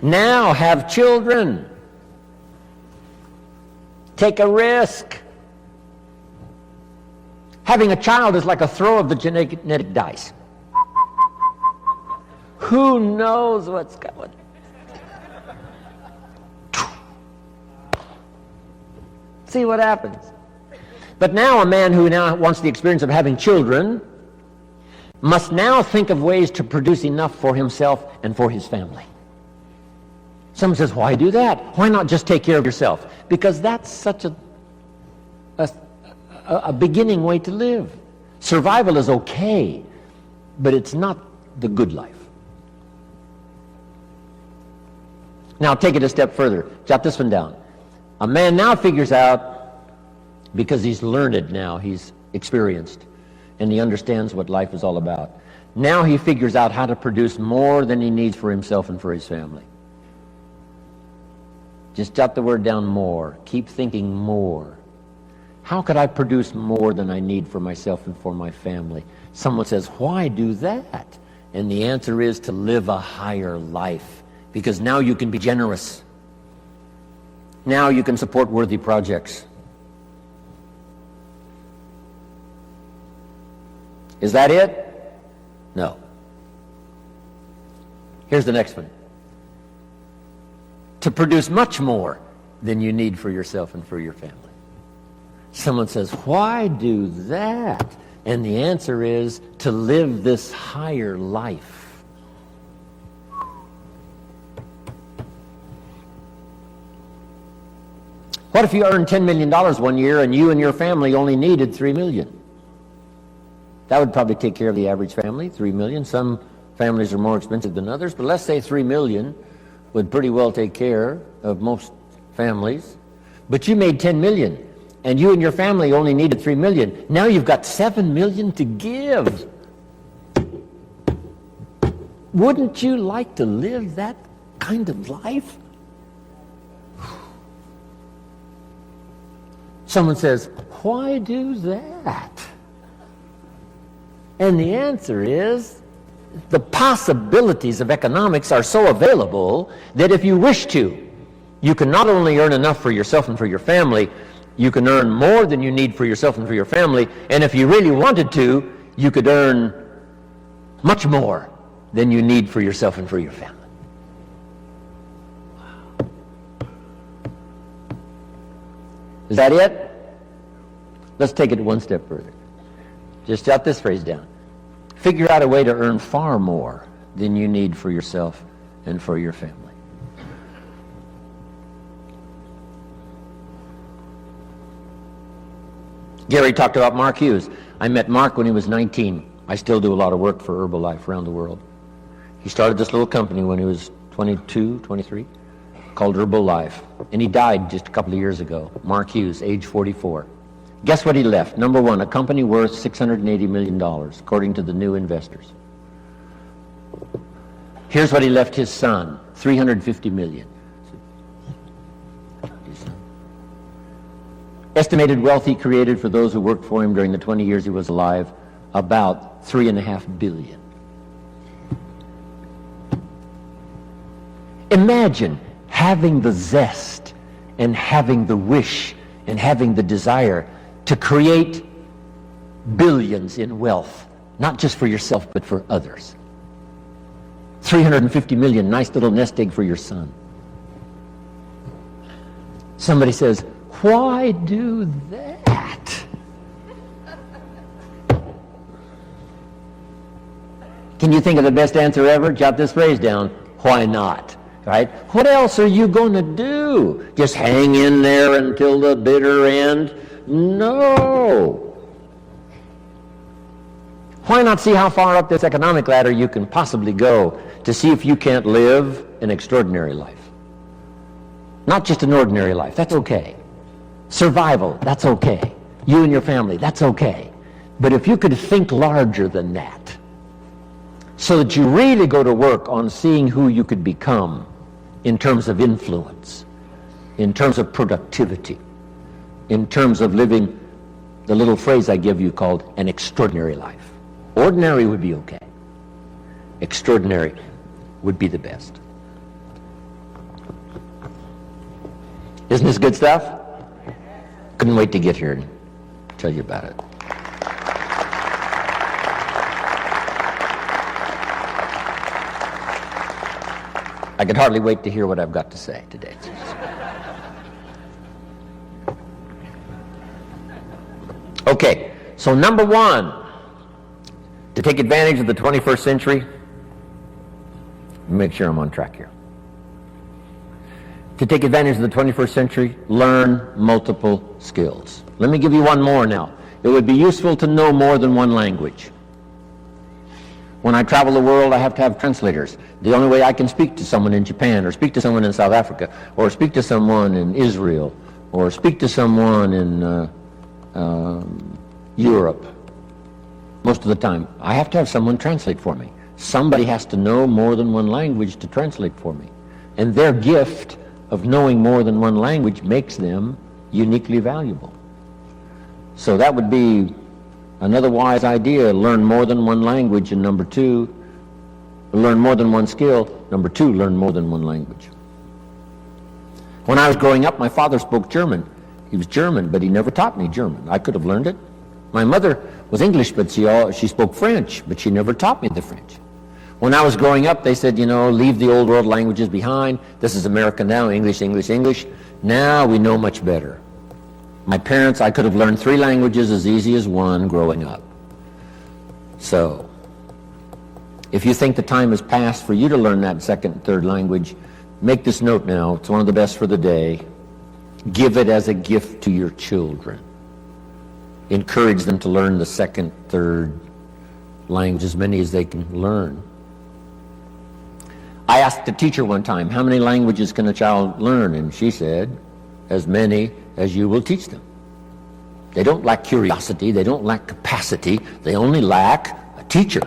Now have children. Take a risk. Having a child is like a throw of the genetic dice. Who knows what's going? See what happens. But now a man who now wants the experience of having children must now think of ways to produce enough for himself and for his family. Someone says, why do that? Why not just take care of yourself? Because that's such a beginning way to live. Survival is okay, but it's not the good life. Now take it a step further. Jot this one down. A man now figures out, because he's learned now, he's experienced, and he understands what life is all about. Now he figures out how to produce more than he needs for himself and for his family. Just jot the word down, more. Keep thinking more. How could I produce more than I need for myself and for my family? Someone says, why do that? And the answer is to live a higher life. Because now you can be generous. Now you can support worthy projects. Is that it? No. Here's the next one. To produce much more than you need for yourself and for your family. Someone says, why do that? And the answer is to live this higher life. What if you earned $10 million one year and you and your family only needed $3 million? That would probably take care of the average family, $3 million. Some families are more expensive than others, but let's say $3 million would pretty well take care of most families. But you made $10 million and you and your family only needed $3 million. Now you've got $7 million to give. Wouldn't you like to live that kind of life? Someone says, why do that? And the answer is, the possibilities of economics are so available that if you wish to, you can not only earn enough for yourself and for your family, you can earn more than you need for yourself and for your family, and if you really wanted to, you could earn much more than you need for yourself and for your family. Is that it? Let's take it one step further. Just jot this phrase down. Figure out a way to earn far more than you need for yourself and for your family. Gary talked about Mark Hughes. I met Mark when he was 19. I still do a lot of work for Herbalife around the world. He started this little company when he was 22, 23, called Herbalife. And he died just a couple of years ago. Mark Hughes, age 44. Guess what he left? Number one, a company worth $680 million, according to the new investors. Here's what he left his son, $350 million. Estimated wealth he created for those who worked for him during the 20 years he was alive, about $3.5 billion. Imagine having the zest and having the wish and having the desire to create billions in wealth, not just for yourself, but for others. $350 million, nice little nest egg for your son. Somebody says, why do that? Can you think of the best answer ever? Jot this phrase down. Why not? Right? What else are you going to do? Just hang in there until the bitter end? No. Why not see how far up this economic ladder you can possibly go to see if you can't live an extraordinary life? Not just an ordinary life. That's okay. Survival, that's okay. You and your family, that's okay. But if you could think larger than that, so that you really go to work on seeing who you could become in terms of influence, in terms of productivity, in terms of living the little phrase I give you called an extraordinary life. Ordinary would be okay. Extraordinary would be the best. Isn't this good stuff? Couldn't wait to get here and tell you about it. I could hardly wait to hear what I've got to say today. Okay, so number one, to take advantage of the 21st century, make sure I'm on track here. To take advantage of the 21st century, learn multiple skills. Let me give you one more now. It would be useful to know more than one language. When I travel the world, I have to have translators. The only way I can speak to someone in Japan, or speak to someone in South Africa, or speak to someone in Israel, or speak to someone in Europe, most of the time, I have to have someone translate for me. Somebody has to know more than one language to translate for me. And their gift of knowing more than one language makes them uniquely valuable. So that would be another wise idea. Learn more than one language, and number two, learn more than one skill. Number two, learn more than one language. When I was growing up, my father spoke German. He was German, but he never taught me German. I could have learned it. My mother was English, but she spoke French, but she never taught me the French. When I was growing up, they said, leave the old world languages behind. This is America now, English, English, English. Now we know much better. My parents, I could have learned 3 languages as easy as one growing up. So, if you think the time has passed for you to learn that second and third language, make this note now. It's one of the best for the day. Give it as a gift to your children. Encourage them to learn the second, third language, as many as they can learn. I asked a teacher one time, how many languages can a child learn? And she said, as many as you will teach them. They don't lack curiosity, they don't lack capacity, they only lack a teacher.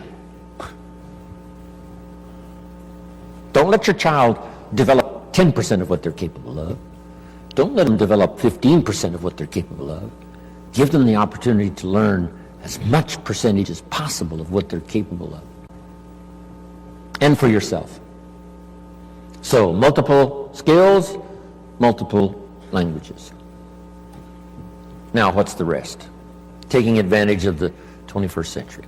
Don't let your child develop 10% of what they're capable of. Don't let them develop 15% of what they're capable of. Give them the opportunity to learn as much percentage as possible of what they're capable of. And for yourself. So, multiple skills, multiple languages. Now, what's the rest? Taking advantage of the 21st century.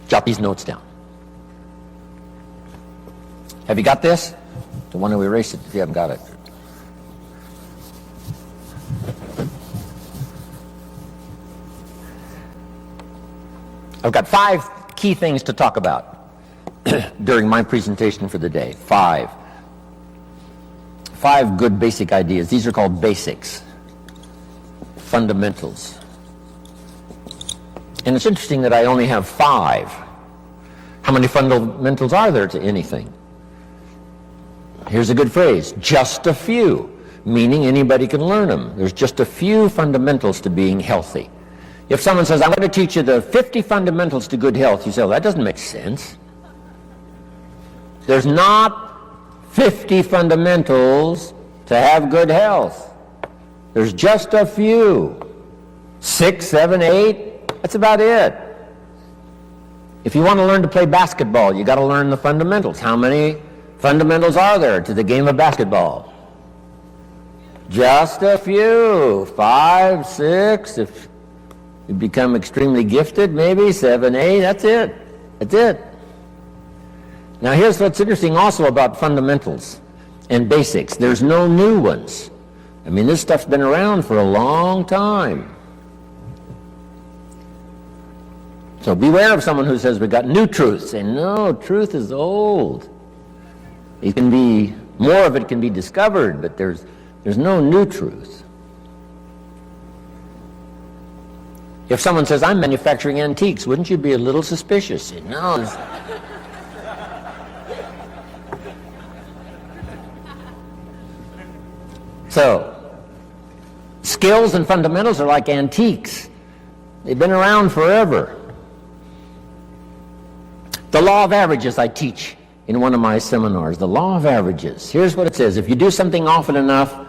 Jot these notes down. Have you got this? Don't want to erase it if you haven't got it. I've got 5 key things to talk about during my presentation for the day. 5 good basic ideas. These are called basics, fundamentals. And it's interesting that I only have 5. How many fundamentals are there to anything? Here's a good phrase, just a few, meaning anybody can learn them. There's just a few fundamentals to being healthy. If someone says, I'm going to teach you the 50 fundamentals to good health, you say, well, that doesn't make sense. There's not 50 fundamentals to have good health. There's just a few. 6, 7, 8, that's about it. If you want to learn to play basketball, you got to learn the fundamentals. How many fundamentals are there to the game of basketball? Just a few. 5, 6, if you become extremely gifted, maybe 7, 8, that's it. That's it. Now here's what's interesting also about fundamentals and basics. There's no new ones. I mean, this stuff's been around for a long time. So beware of someone who says we've got new truths. Say, no, truth is old. It can be, more of it can be discovered, but there's no new truth. If someone says, I'm manufacturing antiques, wouldn't you be a little suspicious? Say, no. So, skills and fundamentals are like antiques. They've been around forever. The law of averages I teach in one of my seminars. The law of averages. Here's what it says. If you do something often enough,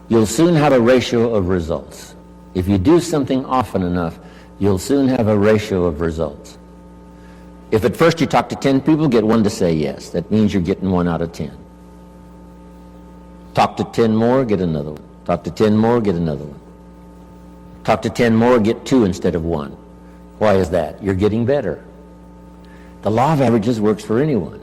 you'll soon have a ratio of results. If you do something often enough, you'll soon have a ratio of results. If at first you talk to 10 people, get 1 to say yes. That means you're getting 1 out of 10. Talk to 10 more, get another one. Talk to 10 more, get another one. Talk to 10 more, get 2 instead of 1. Why is that? You're getting better. The law of averages works for anyone.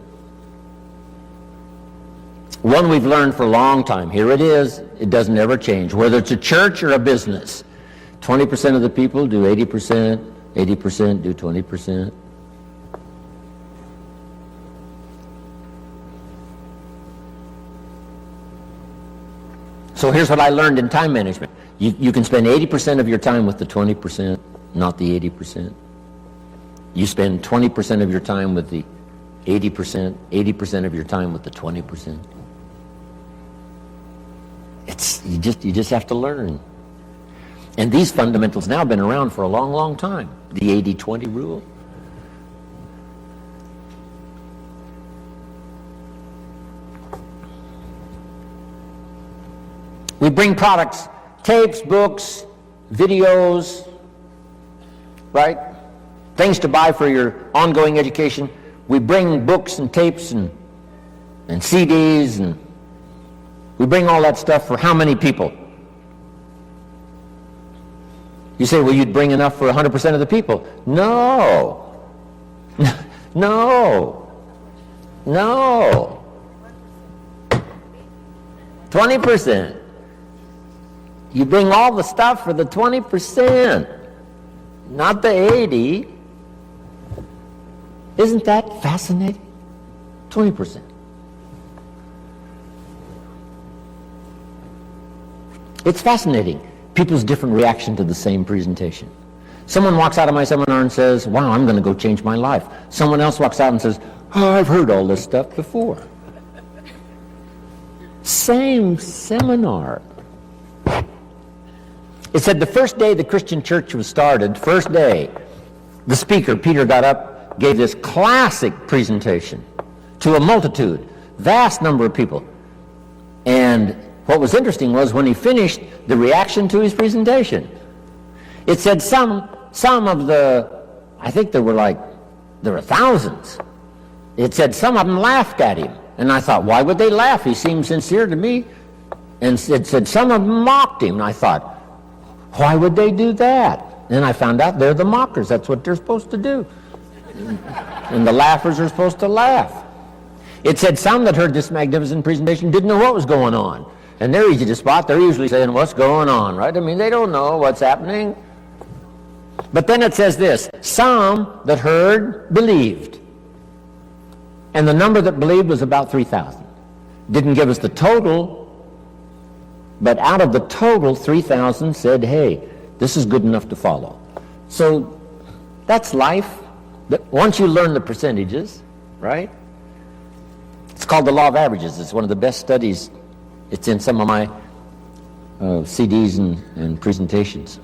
One we've learned for a long time. Here it is. It doesn't ever change. Whether it's a church or a business, 20% of the people do 80%, 80% do 20%. So here's what I learned in time management. You can spend 80% of your time with the 20%, not the 80%. You spend 20% of your time with the 80%, 80% of your time with the 20%. You just have to learn. And these fundamentals now have been around for a long, long time. The 80-20 rule. We bring products, tapes, books, videos, right? Things to buy for your ongoing education. We bring books and tapes and CDs, and we bring all that stuff for how many people? You say, well, you'd bring enough for 100% of the people. No. No. No. 20%. You bring all the stuff for the 20%, not the 80%. Isn't that fascinating? 20%. It's fascinating. People's different reaction to the same presentation. Someone walks out of my seminar and says, wow, I'm going to go change my life. Someone else walks out and says, oh, I've heard all this stuff before. Same seminar. It said the first day the Christian church was started, first day, the speaker, Peter, got up, gave this classic presentation to a multitude, vast number of people. And what was interesting was when he finished, the reaction to his presentation. It said some of the, I think there were thousands. It said some of them laughed at him. And I thought, why would they laugh? He seemed sincere to me. And it said some of them mocked him. And I thought, why would they do that? And I found out they're the mockers. That's what they're supposed to do. And the laughers are supposed to laugh. It said some that heard this magnificent presentation didn't know what was going on. And they're easy to spot. They're usually saying, what's going on, right? I mean, they don't know what's happening. But then it says this, some that heard believed. And the number that believed was about 3,000. Didn't give us the total, but out of the total, 3,000 said, hey, this is good enough to follow. So that's life. Once you learn the percentages, right? It's called the law of averages. It's one of the best studies. It's in some of my CDs and presentations.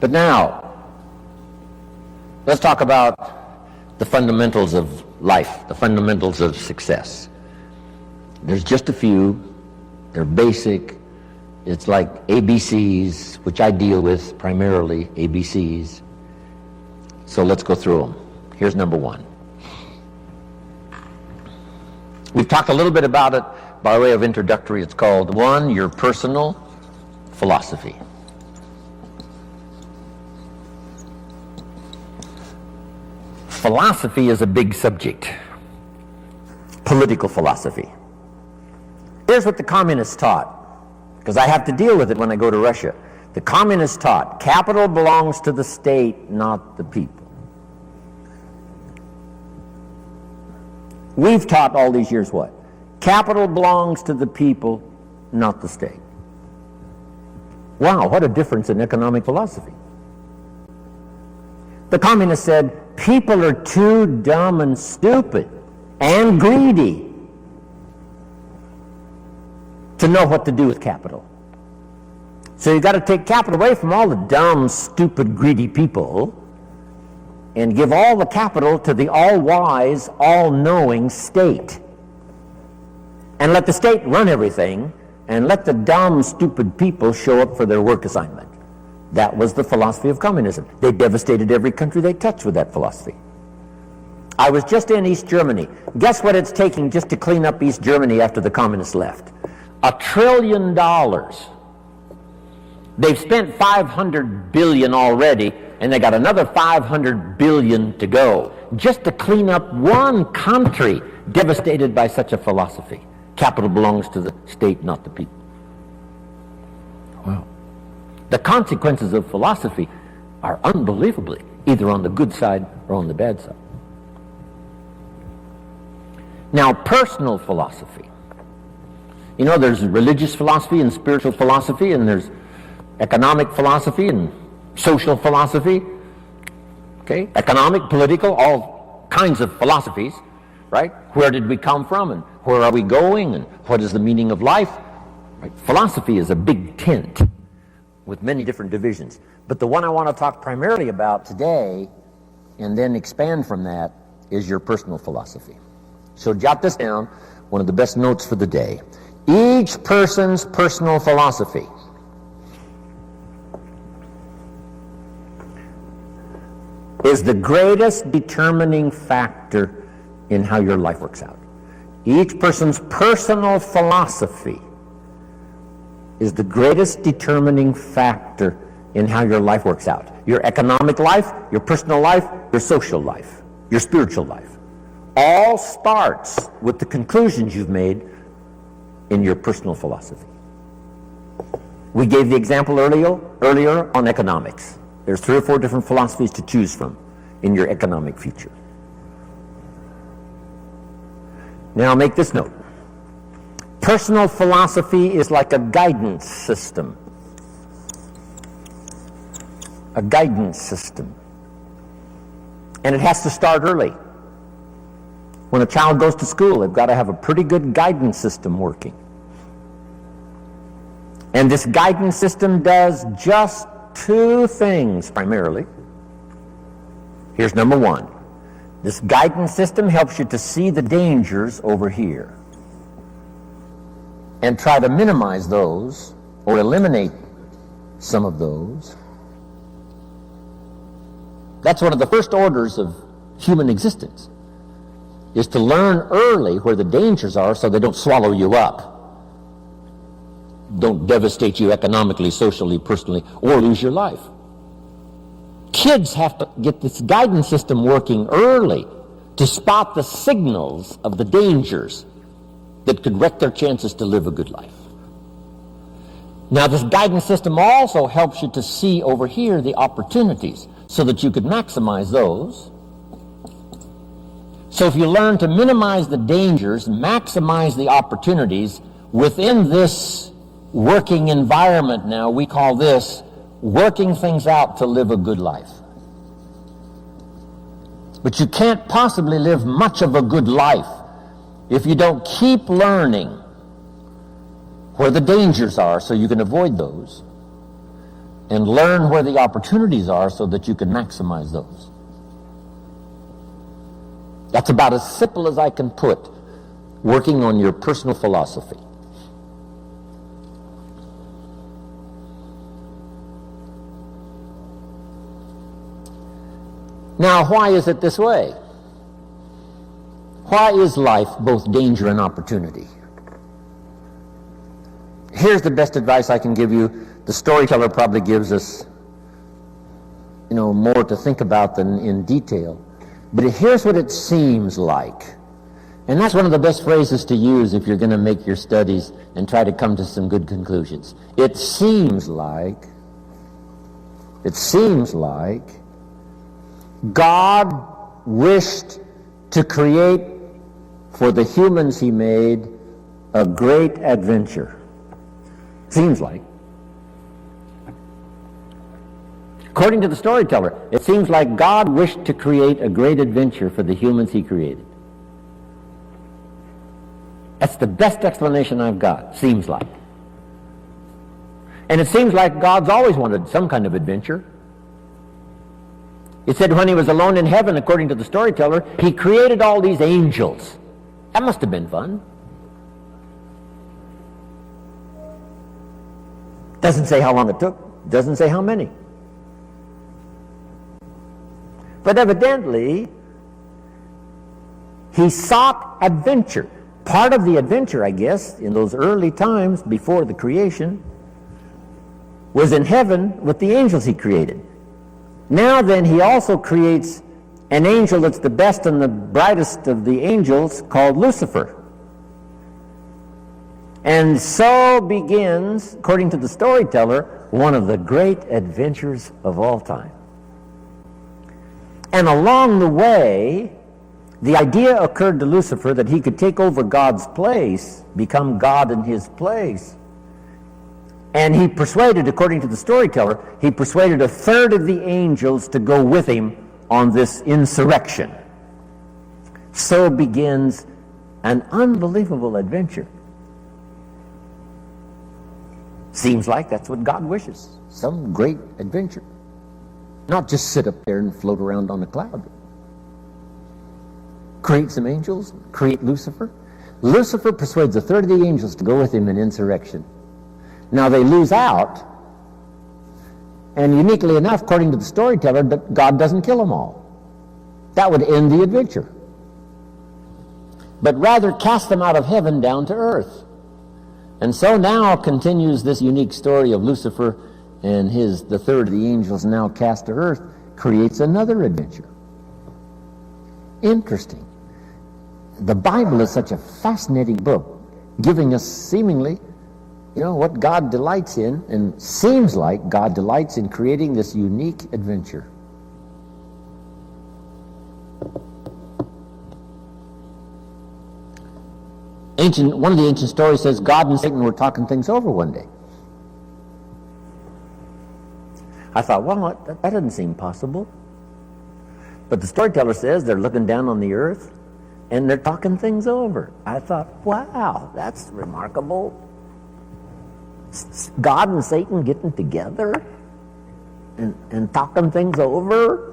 But now, let's talk about the fundamentals of life, the fundamentals of success. There's just a few. They're basic. It's like ABCs, which I deal with primarily, ABCs. So let's go through them. Here's number 1. We've talked a little bit about it by way of introductory. It's called 1, your personal philosophy. Philosophy is a big subject. Political philosophy. Here's what the communists taught, because I have to deal with it when I go to Russia. The communists taught, capital belongs to the state, not the people. We've taught all these years what? Capital belongs to the people, not the state. Wow, what a difference in economic philosophy. The communists said, people are too dumb and stupid and greedy to know what to do with capital. So you've got to take capital away from all the dumb, stupid, greedy people and give all the capital to the all-wise, all-knowing state. And let the state run everything, and let the dumb, stupid people show up for their work assignment. That was the philosophy of communism. They devastated every country they touched with that philosophy. I was just in East Germany. Guess what it's taking just to clean up East Germany after the communists left? $1 trillion. They've spent $500 billion already, and they got another $500 billion to go, just to clean up one country devastated by such a philosophy. Capital belongs to the state, not the people. Wow. The consequences of philosophy are unbelievably either on the good side or on the bad side. Now, personal philosophy. You know, there's religious philosophy and spiritual philosophy, and there's economic philosophy and social philosophy. Okay? Economic, political, all kinds of philosophies, right? Where did we come from, and where are we going, and what is the meaning of life? Right? Philosophy is a big tent with many different divisions. But the one I want to talk primarily about today, and then expand from that, is your personal philosophy. So jot this down, one of the best notes for the day. Each person's personal philosophy is the greatest determining factor in how your life works out. Each person's personal philosophy is the greatest determining factor in how your life works out. Your economic life, your personal life, your social life, your spiritual life. All starts with the conclusions you've made in your personal philosophy. We gave the example earlier on economics. There's 3 or 4 different philosophies to choose from in your economic future. Now make this note. Personal philosophy is like a guidance system. A guidance system. And it has to start early. When a child goes to school, they've got to have a pretty good guidance system working. And this guidance system does just 2 things primarily. Here's number 1. This guidance system helps you to see the dangers over here and try to minimize those or eliminate some of those. That's one of the first orders of human existence, is to learn early where the dangers are so they don't swallow you up, don't devastate you economically, socially, personally, or lose your life. Kids have to get this guidance system working early to spot the signals of the dangers that could wreck their chances to live a good life. Now, this guidance system also helps you to see over here the opportunities so that you could maximize those. So if you learn to minimize the dangers, maximize the opportunities within this working environment now, we call this working things out to live a good life. But you can't possibly live much of a good life if you don't keep learning where the dangers are so you can avoid those, and learn where the opportunities are so that you can maximize those. That's about as simple as I can put working on your personal philosophy. Now, why is it this way? Why is life both danger and opportunity? Here's the best advice I can give you. The storyteller probably gives us, more to think about than in detail. But here's what it seems like. And that's one of the best phrases to use if you're going to make your studies and try to come to some good conclusions. It seems like God wished to create for the humans he made a great adventure. Seems like. According to the storyteller, it seems like God wished to create a great adventure for the humans he created. That's the best explanation I've got, seems like. And it seems like God's always wanted some kind of adventure. It said when he was alone in heaven, according to the storyteller, he created all these angels. That must have been fun. Doesn't say how long it took. Doesn't say how many. But evidently, He sought adventure. Part of the adventure, I guess, in those early times before the creation, was in heaven with the angels he created. Now then, he also creates an angel that's the best and the brightest of the angels, called Lucifer. And so begins, according to the storyteller, one of the great adventures of all time. And along the way, the idea occurred to Lucifer that he could take over God's place, become God in his place. And he persuaded, according to the storyteller, he persuaded a third of the angels to go with him on this insurrection. So begins an unbelievable adventure. Seems like that's what God wishes. Some great adventure. Not just sit up there and float around on a cloud. Create some angels, create Lucifer. Lucifer persuades a third of the angels to go with him in insurrection. Now they lose out, and uniquely enough, according to the storyteller, God doesn't kill them all. That would end the adventure. But rather cast them out of heaven down to earth. And so now continues this unique story of Lucifer and the third of the angels now cast to earth, creates another adventure. Interesting. The Bible is such a fascinating book, giving us seemingly, what God delights in, and seems like God delights in creating this unique adventure. One of the ancient stories says God and Satan were talking things over one day. I thought, well, that doesn't seem possible. But the storyteller says they're looking down on the earth and they're talking things over. I thought, wow, that's remarkable. God and Satan getting together and talking things over.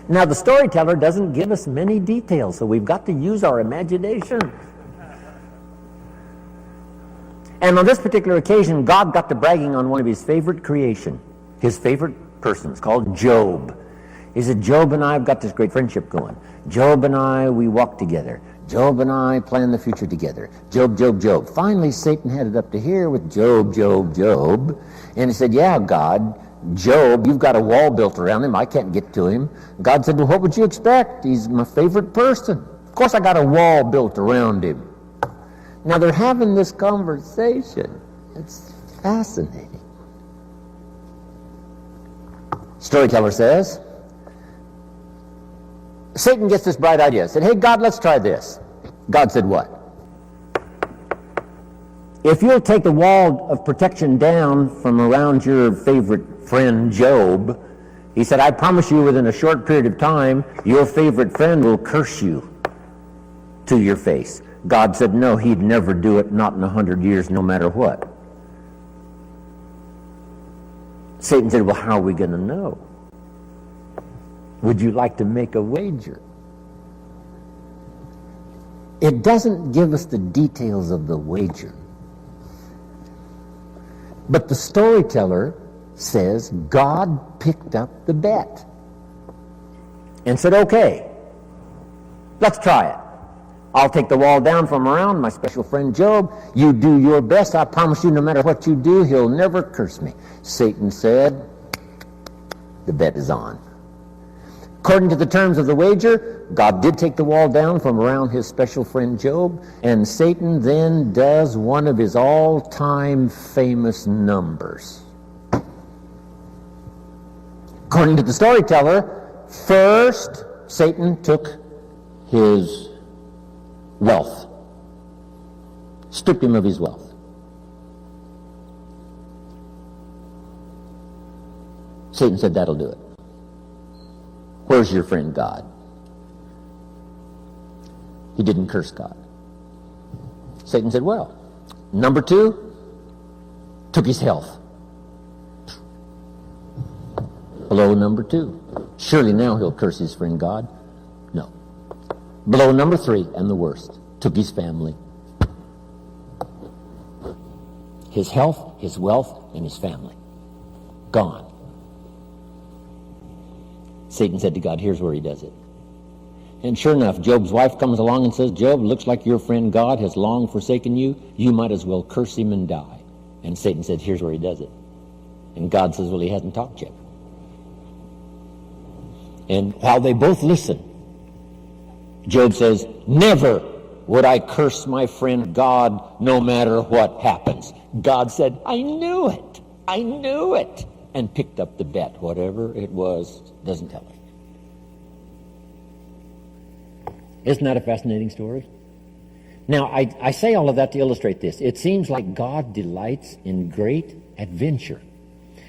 Now, the storyteller doesn't give us many details, so we've got to use our imagination. And on this particular occasion, God got to bragging on one of his favorite creation, his favorite persons, called Job. He said, Job and I have got this great friendship going. Job and I, we walk together. Job and I plan the future together. Job, Job, Job. Finally, Satan had it up to here with Job, Job, Job. And he said, yeah, God, Job, you've got a wall built around him. I can't get to him. God said, well, what would you expect? He's my favorite person. Of course, I got a wall built around him. Now, they're having this conversation. It's fascinating. Storyteller says, Satan gets this bright idea. Said, hey, God, let's try this. God said what? If you'll take the wall of protection down from around your favorite friend Job, he said, I promise you within a short period of time, your favorite friend will curse you to your face. God said, no, he'd never do it, not in 100 years, no matter what. Satan said, well, how are we going to know? Would you like to make a wager? It doesn't give us the details of the wager. But the storyteller says God picked up the bet and said, okay, let's try it. I'll take the wall down from around my special friend Job. You do your best. I promise you, no matter what you do, he'll never curse me. Satan said, the bet is on. According to the terms of the wager, God did take the wall down from around his special friend Job, and Satan then does one of his all-time famous numbers. According to the storyteller, first Satan took his wealth, stripped him of his wealth. Satan said, that'll do it. Where's your friend God? He didn't curse God. Satan said, well, number two, took his health. Below number two. Surely now he'll curse his friend God. No. Below number three, and the worst, took his family. His health, his wealth, and his family. Gone. Satan said to God, here's where he does it. And sure enough, Job's wife comes along and says, Job, looks like your friend God has long forsaken you. You might as well curse him and die. And Satan said, here's where he does it. And God says, well, he hasn't talked yet. And while they both listen, Job says, never would I curse my friend God no matter what happens. God said, I knew it. I knew it. And picked up the bet. Whatever it was, doesn't tell us. Isn't that a fascinating story? Now, I say all of that to illustrate this. It seems like God delights in great adventure.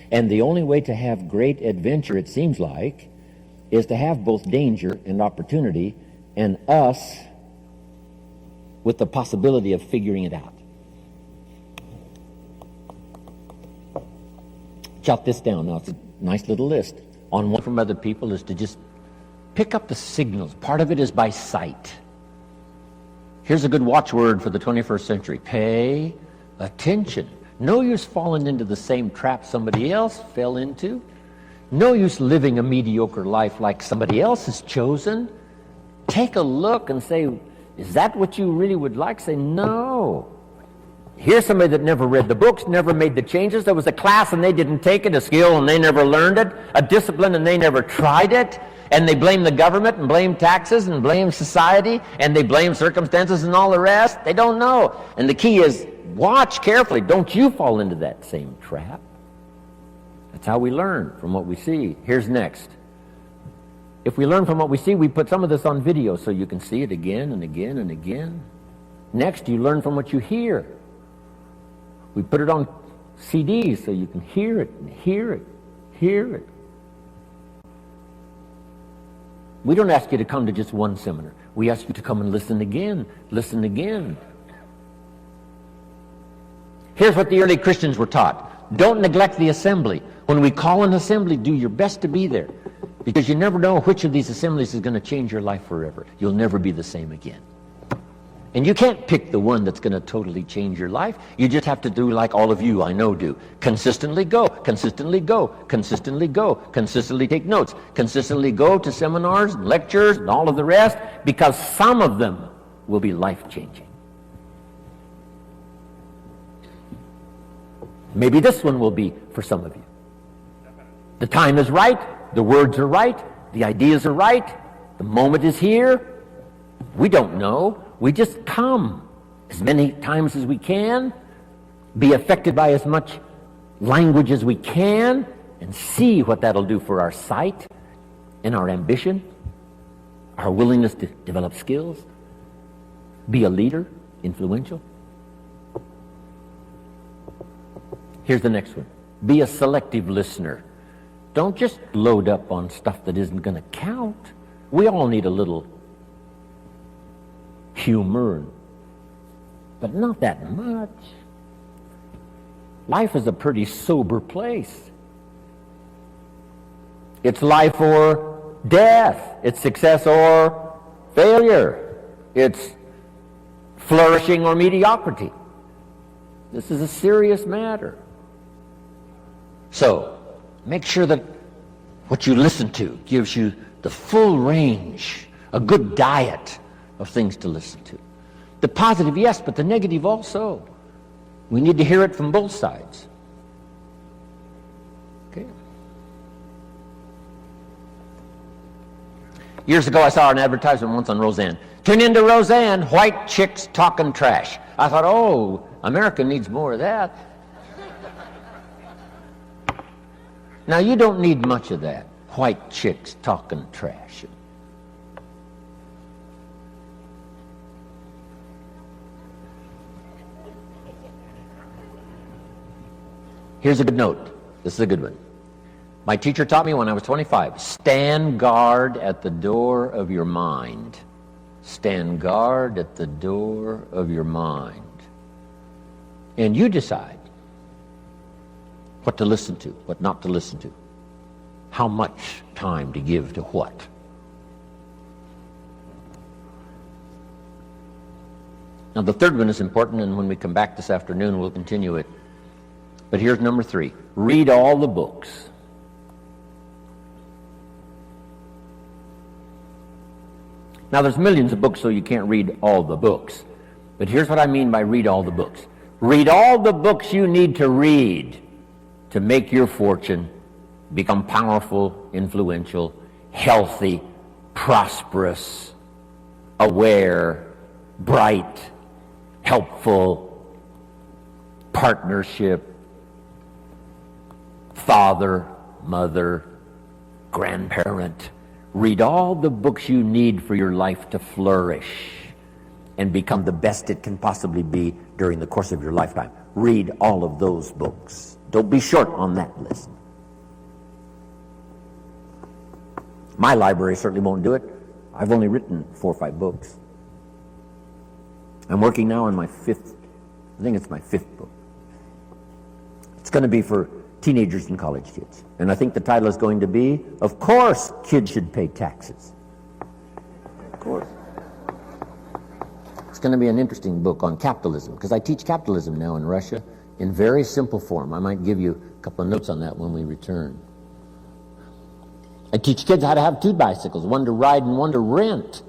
And the only way to have great adventure, it seems like, is to have both danger and opportunity, and us with the possibility of figuring it out. Jot this down. Now, it's a nice little list. On one from other people is to just pick up the signals. Part of it is by sight. Here's a good watchword for the 21st century. Pay attention. No use falling into the same trap somebody else fell into. No use living a mediocre life like somebody else has chosen. Take a look and say, is that what you really would like? Say, no. Here's somebody that never read the books, never made the changes. There was a class and they didn't take it, a skill and they never learned it, a discipline and they never tried it. And they blame the government and blame taxes and blame society and they blame circumstances and all the rest. They don't know. And the key is, watch carefully. Don't you fall into that same trap. That's how we learn, from what we see. Here's next. If we learn from what we see, we put some of this on video so you can see it again and again and again. Next, you learn from what you hear. We put it on CDs so you can hear it and hear it, hear it. We don't ask you to come to just one seminar. We ask you to come and listen again, listen again. Here's what the early Christians were taught. Don't neglect the assembly. When we call an assembly, do your best to be there. Because you never know which of these assemblies is going to change your life forever. You'll never be the same again. And you can't pick the one that's going to totally change your life. You just have to do like all of you I know do. Consistently go, consistently go, consistently go, consistently take notes, consistently go to seminars and lectures and all of the rest, because some of them will be life-changing. Maybe this one will be for some of you. The time is right, the words are right, the ideas are right, the moment is here. We don't know. We just come as many times as we can, be affected by as much language as we can, and see what that'll do for our sight and our ambition, our willingness to develop skills, be a leader, influential. Here's the next one. Be a selective listener. Don't just load up on stuff that isn't going to count. We all need a little humor, but not that much. Life is a pretty sober place. It's life or death. It's success or failure. It's flourishing or mediocrity. This is a serious matter. So, make sure that what you listen to gives you the full range, a good diet of things to listen to. The positive, yes, but the negative also. We need to hear it from both sides. Okay. Years ago, I saw an advertisement once on Roseanne. Tune into Roseanne, white chicks talking trash. I thought, oh, America needs more of that. Now, you don't need much of that. White chicks talking trash. Here's a good note. This is a good one. My teacher taught me when I was 25, stand guard at the door of your mind. Stand guard at the door of your mind. And you decide what to listen to, what not to listen to, how much time to give to what. Now, the third one is important, and when we come back this afternoon, we'll continue it. But here's number 3. Read all the books. Now, there's millions of books, so you can't read all the books. But here's what I mean by read all the books. Read all the books you need to read to make your fortune, become powerful, influential, healthy, prosperous, aware, bright, helpful, partnership, father, mother, grandparent. Read all the books you need for your life to flourish and become the best it can possibly be during the course of your lifetime. Read all of those books. Don't be short on that list. My library certainly won't do it. I've only written 4 or 5 books. I'm working now on my 5th, I think it's my 5th book. It's going to be for teenagers and college kids. And I think the title is going to be, of course, kids should pay taxes. Of course. It's going to be an interesting book on capitalism, because I teach capitalism now in Russia in very simple form. I might give you a couple of notes on that when we return. I teach kids how to have 2 bicycles, one to ride and one to rent.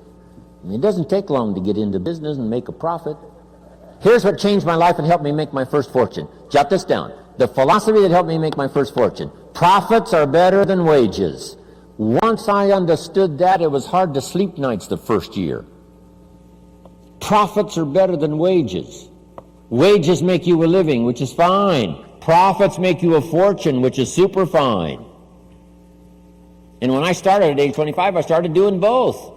And it doesn't take long to get into business and make a profit. Here's what changed my life and helped me make my first fortune. Jot this down. The philosophy that helped me make my first fortune. Profits are better than wages. Once I understood that, it was hard to sleep nights the first year. Profits are better than wages. Wages make you a living, which is fine. Profits make you a fortune, which is super fine. And when I started at age 25, I started doing both.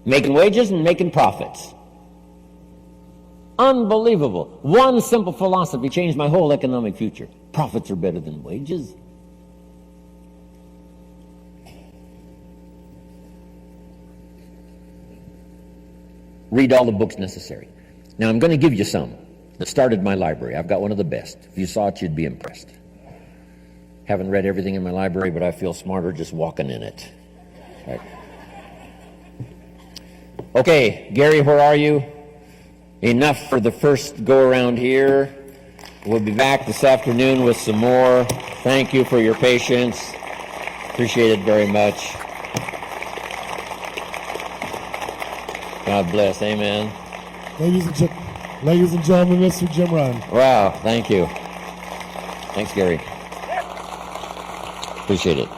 Making wages and making profits. Unbelievable. One simple philosophy changed my whole economic future. Profits are better than wages. Read all the books necessary. Now I'm going to give you some that started my library. I've got one of the best. If you saw it, you'd be impressed. Haven't read everything in my library, but I feel smarter just walking in it. Right. Okay, Gary, where are you? Enough for the first go-around here. We'll be back this afternoon with some more. Thank you for your patience. Appreciate it very much. God bless. Amen. Ladies and gentlemen, Mr. Jim Rohn. Wow, thank you. Thanks, Gary. Appreciate it.